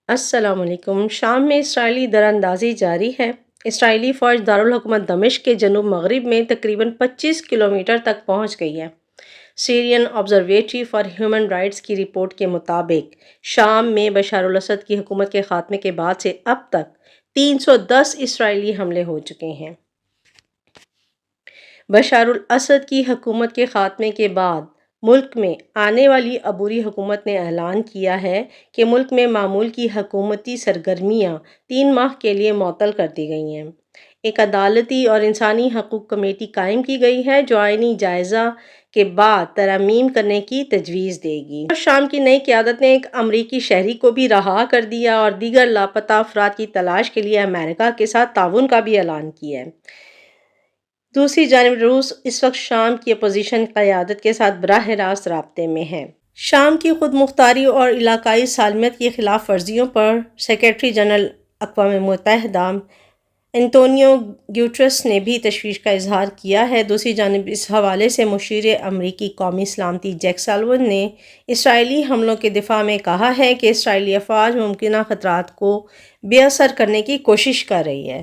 السلام علیکم۔ شام میں اسرائیلی دراندازی جاری ہے۔ اسرائیلی فوج دارالحکومت دمشق کے جنوب مغرب میں تقریباً 25 کلومیٹر تک پہنچ گئی ہے۔ سیرین آبزرویٹری فار ہیومن رائٹس کی رپورٹ کے مطابق شام میں بشار الاسد کی حکومت کے خاتمے کے بعد سے اب تک 310 اسرائیلی حملے ہو چکے ہیں۔ بشار الاسد کی حکومت کے خاتمے کے بعد ملک میں آنے والی عبوری حکومت نے اعلان کیا ہے کہ ملک میں معمول کی حکومتی سرگرمیاں 3 ماہ کے لیے معطل کر دی گئی ہیں۔ ایک عدالتی اور انسانی حقوق کمیٹی قائم کی گئی ہے جو آئینی جائزہ کے بعد ترامیم کرنے کی تجویز دے گی۔ شام کی نئی قیادت نے ایک امریکی شہری کو بھی رہا کر دیا اور دیگر لاپتہ افراد کی تلاش کے لیے امریکہ کے ساتھ تعاون کا بھی اعلان کیا ہے۔ دوسری جانب روس اس وقت شام کی اپوزیشن قیادت کے ساتھ براہ راست رابطے میں ہے۔ شام کی خود مختاری اور علاقائی سالمیت کی خلاف ورزیوں پر سیکریٹری جنرل اقوام متحدہ انتونیو گیوٹرس نے بھی تشویش کا اظہار کیا ہے۔ دوسری جانب اس حوالے سے مشیر امریکی قومی سلامتی جیک سالون نے اسرائیلی حملوں کے دفاع میں کہا ہے کہ اسرائیلی افواج ممکنہ خطرات کو بے اثر کرنے کی کوشش کر رہی ہے۔